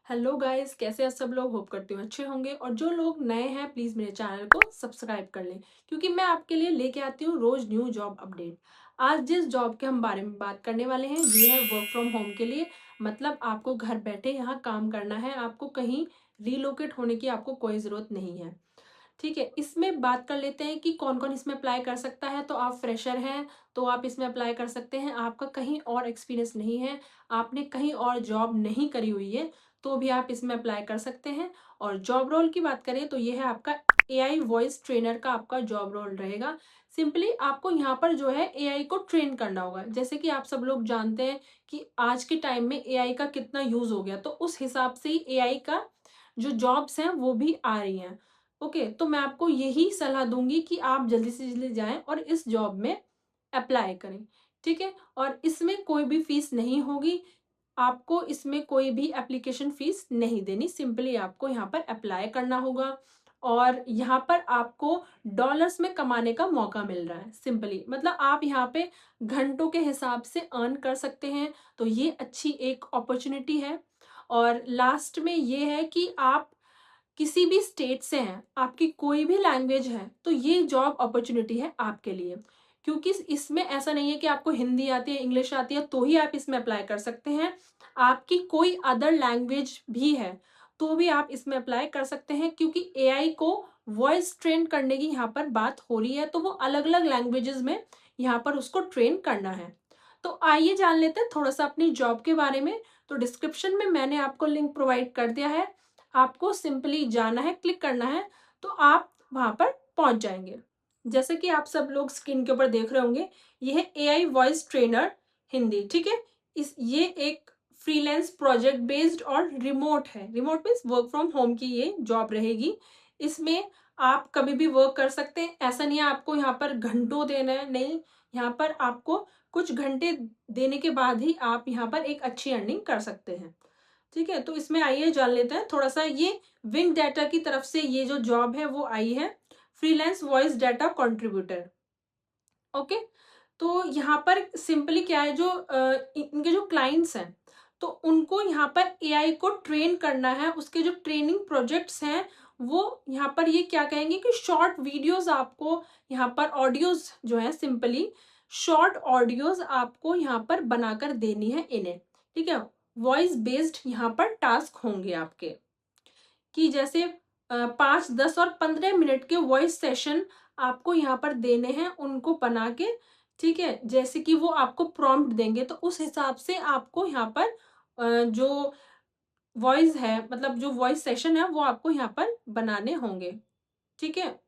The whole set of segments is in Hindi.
हेलो गाइस, कैसे हैं सब लोग। होप करती हूँ अच्छे होंगे। और जो लोग नए हैं प्लीज़ मेरे चैनल को सब्सक्राइब कर लें, क्योंकि मैं आपके लिए लेके आती हूँ रोज़ न्यू जॉब अपडेट। आज जिस जॉब के हम बारे में बात करने वाले हैं ये है वर्क फ्रॉम होम के लिए। मतलब आपको घर बैठे यहाँ काम करना है, आपको कहीं रीलोकेट होने की आपको कोई ज़रूरत नहीं है। ठीक है, इसमें बात कर लेते हैं कि कौन कौन इसमें अप्लाई कर सकता है। तो आप फ्रेशर हैं तो आप इसमें अप्लाई कर सकते हैं। आपका कहीं और एक्सपीरियंस नहीं है, आपने कहीं और जॉब नहीं करी हुई है, तो भी आप इसमें अप्लाई कर सकते हैं। और जॉब रोल की बात करें तो ये है आपका एआई वॉइस ट्रेनर का आपका जॉब रोल रहेगा। सिंपली आपको यहाँ पर जो है एआई को ट्रेन करना होगा। जैसे कि आप सब लोग जानते हैं कि आज के टाइम में एआई का कितना यूज हो गया, तो उस हिसाब से ही एआई का जो जॉब्स हैं वो भी आ रही हैं। ओके, तो मैं आपको यही सलाह दूंगी कि आप जल्दी से जल्दी जाएं और इस जॉब में अप्लाई करें। ठीक है, और इसमें कोई भी फीस नहीं होगी। आपको इसमें कोई भी एप्लीकेशन फीस नहीं देनी, सिंपली आपको यहाँ पर अप्लाई करना होगा। और यहाँ पर आपको डॉलर्स में कमाने का मौका मिल रहा है। सिंपली मतलब आप यहाँ पे घंटों के हिसाब से अर्न कर सकते हैं, तो ये अच्छी एक अपॉर्चुनिटी है। और लास्ट में ये है कि आप किसी भी स्टेट से हैं, आपकी कोई भी लैंग्वेज है, तो ये जॉब अपॉर्चुनिटी है आपके लिए। क्योंकि इसमें ऐसा नहीं है कि आपको हिंदी आती है, इंग्लिश आती है तो ही आप इसमें अप्लाई कर सकते हैं। आपकी कोई अदर लैंग्वेज भी है तो भी आप इसमें अप्लाई कर सकते हैं, क्योंकि एआई को वॉइस ट्रेन करने की यहाँ पर बात हो रही है, तो वो अलग अलग लैंग्वेजेस में यहाँ पर उसको ट्रेन करना है। तो आइए जान लेते हैं थोड़ा सा अपनी जॉब के बारे में। तो डिस्क्रिप्शन में मैंने आपको लिंक प्रोवाइड कर दिया है, आपको सिंपली जाना है, क्लिक करना है, तो आप वहां पर पहुंच जाएंगे। जैसे कि आप सब लोग स्क्रीन के ऊपर देख रहे होंगे, ये है एआई वॉइस ट्रेनर हिंदी। ठीक है, ये एक फ्रीलांस प्रोजेक्ट बेस्ड और रिमोट है। Remote means work from home की ये जॉब रहेगी। इसमें आप कभी भी वर्क कर सकते हैं, ऐसा नहीं है आपको यहाँ पर घंटों देना है, नहीं। यहाँ पर आपको कुछ घंटे देने के बाद ही आप यहाँ पर एक अच्छी अर्निंग कर सकते हैं। ठीक है, तो इसमें आइए जान लेते हैं थोड़ा सा। ये विंग डाटा की तरफ से ये जो जॉब है वो आई है, freelance voice data contributor. Okay, तो यहाँ पर सिंपली क्या है, जो इनके जो क्लाइंट्स हैं तो उनको यहाँ पर एआई को ट्रेन करना है। उसके जो ट्रेनिंग प्रोजेक्ट्स हैं वो यहाँ पर ये क्या कहेंगे कि शॉर्ट वीडियोस आपको यहाँ पर ऑडियोज जो है, सिंपली शॉर्ट ऑडियोज आपको यहाँ पर बनाकर देनी है इन्हें। ठीक है, वॉइस बेस्ड यहाँ पर टास्क होंगे आपके, कि जैसे 5, 10 और 15 मिनट के वॉइस सेशन आपको यहाँ पर देने हैं उनको बना के। ठीक है, जैसे कि वो आपको प्रॉम्प्ट देंगे तो उस हिसाब से आपको यहाँ पर जो वॉइस है, मतलब जो वॉइस सेशन है वो आपको यहाँ पर बनाने होंगे। ठीक है,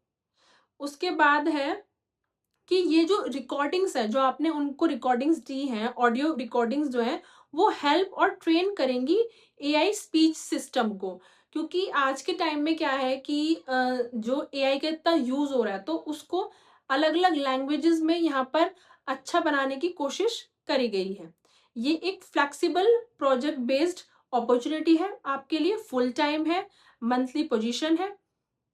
उसके बाद है कि ये जो रिकॉर्डिंग्स है, जो आपने उनको रिकॉर्डिंग्स दी हैं, ऑडियो रिकॉर्डिंग्स जो है, वो हेल्प और ट्रेन करेंगी एआई स्पीच सिस्टम को। क्योंकि आज के टाइम में क्या है कि जो एआई का इतना यूज हो रहा है तो उसको अलग अलग लैंग्वेजेस में यहाँ पर अच्छा बनाने की कोशिश करी गई है। ये एक फ्लेक्सिबल प्रोजेक्ट बेस्ड अपॉर्चुनिटी है आपके लिए, फुल टाइम है, मंथली पोजीशन है।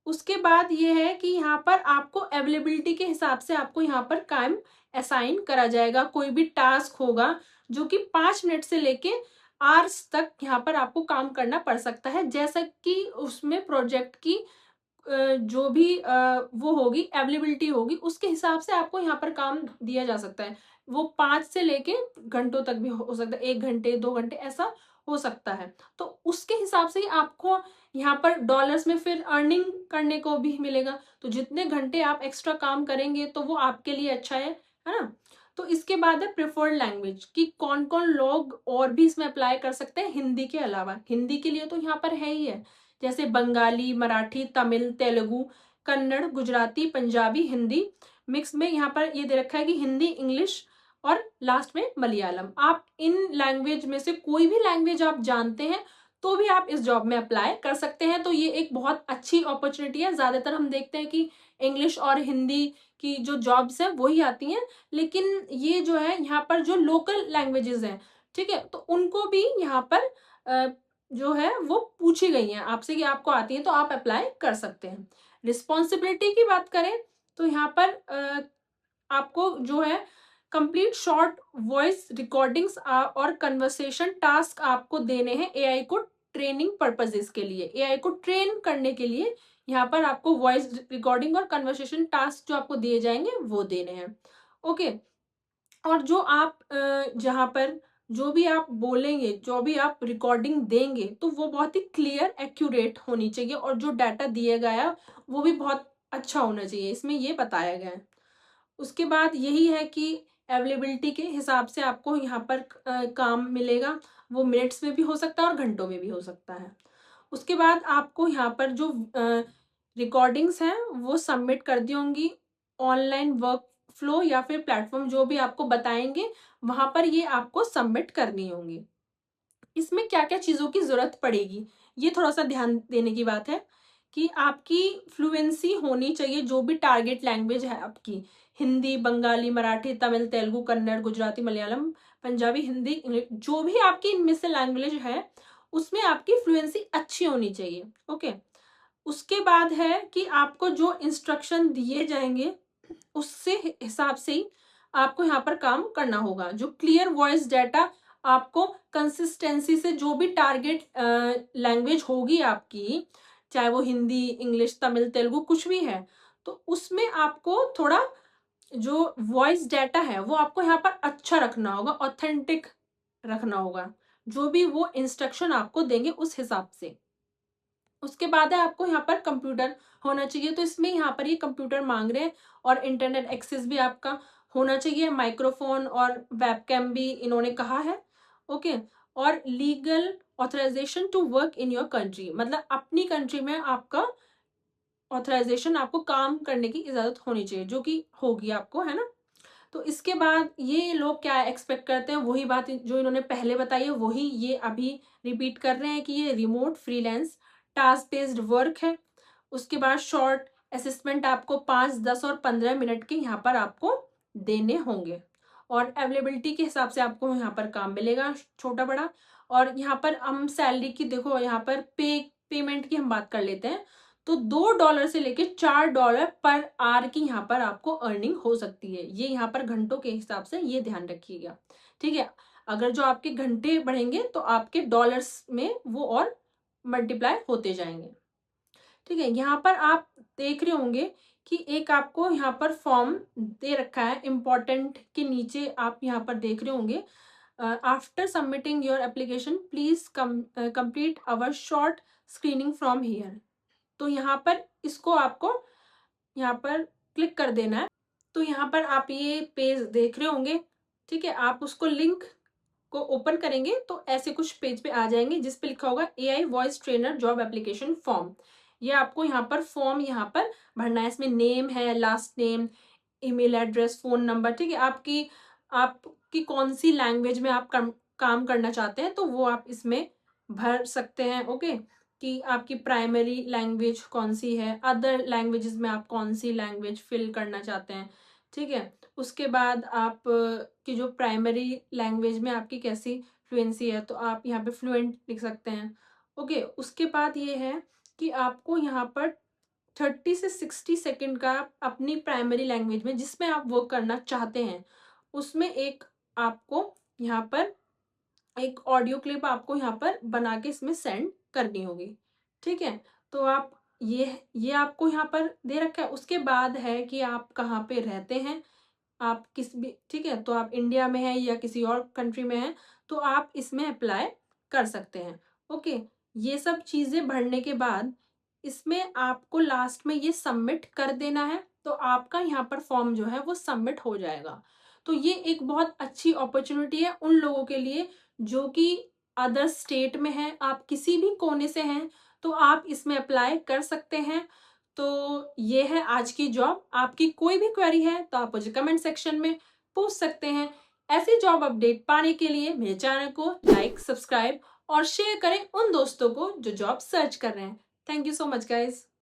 उसके बाद ये है कि यहाँ पर आपको अवेलेबिलिटी के हिसाब से आपको यहाँ पर काम असाइन करा जाएगा। कोई भी टास्क होगा जो कि 5 मिनट से लेके आवर्स तक यहाँ पर आपको काम करना पड़ सकता है, जैसा कि उसमें प्रोजेक्ट की जो भी वो होगी, अवेलेबिलिटी होगी, उसके हिसाब से आपको यहाँ पर काम दिया जा सकता है। वो 5 से लेके घंटों तक भी हो सकता है, 1 घंटे 2 घंटे ऐसा हो सकता है। तो उसके हिसाब से ही आपको यहाँ पर डॉलर्स में फिर अर्निंग करने को भी मिलेगा। तो जितने घंटे आप एक्स्ट्रा काम करेंगे तो वो आपके लिए अच्छा है ना। तो इसके बाद है प्रेफर्ड लैंग्वेज, कि कौन कौन लोग और भी इसमें अप्लाई कर सकते हैं हिंदी के अलावा। हिंदी के लिए तो यहाँ पर है ही है, जैसे बंगाली, मराठी, तमिल, तेलुगु, कन्नड़, गुजराती, पंजाबी, हिंदी मिक्स में यहाँ पर ये दे रखा है कि हिंदी, इंग्लिश और लास्ट में मलयालम। आप इन लैंग्वेज में से कोई भी लैंग्वेज आप जानते हैं तो भी आप इस जॉब में अप्लाई कर सकते हैं। तो ये एक बहुत अच्छी अपॉर्चुनिटी है। ज्यादातर हम देखते हैं कि इंग्लिश और हिंदी की जो जॉब्स हैं वही आती हैं, लेकिन ये जो है यहाँ पर जो लोकल लैंग्वेजेस हैं, ठीक है, तो उनको भी यहाँ पर जो है वो पूछी गई हैं आपसे कि आपको आती है तो आप अप्लाई कर सकते हैं। रिस्पॉन्सिबिलिटी की बात करें तो यहाँ पर आपको जो है कंप्लीट शॉर्ट वॉइस रिकॉर्डिंग्स और कन्वर्सेशन टास्क आपको देने हैं एआई को ट्रेनिंग पर्पजेस के लिए, एआई को ट्रेन करने के लिए यहाँ पर आपको वॉइस रिकॉर्डिंग और कन्वर्सेशन टास्क जो आपको दिए जाएंगे वो देने हैं। ओके, और जो आप जहाँ पर जो भी आप बोलेंगे, जो भी आप रिकॉर्डिंग देंगे, तो वो बहुत ही क्लियर एक्यूरेट होनी चाहिए और जो डाटा दिया गया वो भी बहुत अच्छा होना चाहिए, इसमें ये बताया गया है। उसके बाद यही है कि अवेलेबिलिटी के हिसाब से आपको यहाँ पर काम मिलेगा, वो मिनट्स में भी हो सकता है और घंटों में भी हो सकता है। उसके बाद आपको यहाँ पर जो रिकॉर्डिंग्स हैं वो सबमिट कर दी होंगी ऑनलाइन वर्क फ्लो या फिर प्लेटफॉर्म जो भी आपको बताएंगे वहां पर ये आपको सबमिट करनी होंगी। इसमें क्या क्या चीज़ों की ज़रूरत पड़ेगी, ये थोड़ा सा ध्यान देने की बात है कि आपकी फ्लुएंसी होनी चाहिए जो भी टारगेट लैंग्वेज है आपकी, हिंदी, बंगाली, मराठी, तमिल, तेलुगु, कन्नड़, गुजराती, मलयालम, पंजाबी, हिंदी, इंग्लिश, जो भी आपकी इनमें से लैंग्वेज है उसमें आपकी फ्लुएंसी अच्छी होनी चाहिए। ओके, उसके बाद है कि आपको जो इंस्ट्रक्शन दिए जाएंगे उससे हिसाब से ही आपको यहाँ पर काम करना होगा। जो क्लियर वॉइस डाटा आपको कंसिस्टेंसी से, जो भी टारगेट लैंग्वेज होगी आपकी, चाहे वो हिंदी, इंग्लिश, तमिल, तेलुगु कुछ भी है, तो उसमें आपको थोड़ा जो वॉइस डाटा है वो आपको यहाँ पर अच्छा रखना होगा, ऑथेंटिक रखना होगा, जो भी वो इंस्ट्रक्शन आपको देंगे उस हिसाब से। उसके बाद है आपको यहाँ पर कंप्यूटर होना चाहिए, तो इसमें यहाँ पर ये कंप्यूटर मांग रहे हैं और इंटरनेट एक्सेस भी आपका होना चाहिए, माइक्रोफोन और वेबकैम भी इन्होंने कहा है। ओके, और legal authorization to work in your country, मतलब अपनी कंट्री में आपका ऑथराइजेशन, आपको काम करने की इजाजत होनी चाहिए, जो कि होगी आपको, है ना। तो इसके बाद ये लोग क्या एक्सपेक्ट करते हैं, वही बात जो इन्होंने पहले बताई है वही ये अभी रिपीट कर रहे हैं कि ये remote freelance task based work है। उसके बाद शॉर्ट असेसमेंट आपको 5, 10 और 15 मिनट के यहाँ पर आपको देने होंगे और अवेलेबिलिटी के हिसाब से आपको यहाँ पर काम मिलेगा छोटा बड़ा। और यहाँ पर हम सैलरी की, देखो यहाँ पर पेमेंट की हम बात कर लेते हैं, तो $2 से लेके $4 पर आवर की यहाँ पर आपको अर्निंग हो सकती है। ये यहाँ पर घंटों के हिसाब से ये ध्यान रखिएगा, ठीक है। अगर जो आपके घंटे बढ़ेंगे तो आपके डॉलर्स में वो और मल्टीप्लाई होते जाएंगे, ठीक है। यहाँ पर आप देख रहे होंगे कि एक आपको यहाँ पर फॉर्म दे रखा है इम्पोर्टेंट के नीचे, आप यहाँ पर देख रहे होंगे after submitting your application please complete our short screening from here. तो यहाँ पर इसको आपको यहाँ पर क्लिक कर देना है। तो यहाँ पर आप ये पेज देख रहे होंगे, ठीक है। आप उसको लिंक को ओपन करेंगे तो ऐसे कुछ पेज पे आ जाएंगे जिस पे लिखा होगा AI voice trainer job application form. ये आपको यहाँ पर फॉर्म यहाँ पर भरना है। इसमें नेम है, last name, email address, phone number, ठीक है। आपकी कौन सी लैंग्वेज में आप काम करना चाहते हैं तो वो आप इसमें भर सकते हैं। ओके, कि आपकी प्राइमरी लैंग्वेज कौन सी है, अदर लैंग्वेजेस में आप कौन सी लैंग्वेज फिल करना चाहते हैं, ठीक है। उसके बाद आप की जो प्राइमरी लैंग्वेज में आपकी कैसी फ्लुएंसी है तो आप यहाँ पे फ्लुएंट लिख सकते हैं। ओके, उसके बाद ये है कि आपको यहाँ पर 30 से 60 सेकंड का अपनी प्राइमरी लैंग्वेज में जिसमें आप वर्क करना चाहते हैं उसमें एक आपको यहाँ पर एक ऑडियो क्लिप आपको यहाँ पर बना के इसमें सेंड करनी होगी, ठीक है। तो आप ये आपको यहाँ पर दे रखा है। उसके बाद है कि आप कहाँ पे रहते हैं, आप किस भी, ठीक है। तो आप इंडिया में हैं या किसी और कंट्री में हैं तो आप इसमें अप्लाई कर सकते हैं। ओके, ये सब चीज़ें भरने के बाद इसमें आपको लास्ट में ये सबमिट कर देना है तो आपका यहाँ पर फॉर्म जो है वो सबमिट हो जाएगा। तो ये एक बहुत अच्छी अपॉर्चुनिटी है उन लोगों के लिए जो कि अदर स्टेट में हैं, आप किसी भी कोने से हैं तो आप इसमें अप्लाई कर सकते हैं। तो ये है आज की जॉब। आपकी कोई भी क्वेरी है तो आप मुझे कमेंट सेक्शन में पूछ सकते हैं। ऐसी जॉब अपडेट पाने के लिए मेरे चैनल को लाइक, सब्सक्राइब और शेयर करें उन दोस्तों को जो जॉब सर्च कर रहे हैं। Thank you so much guys.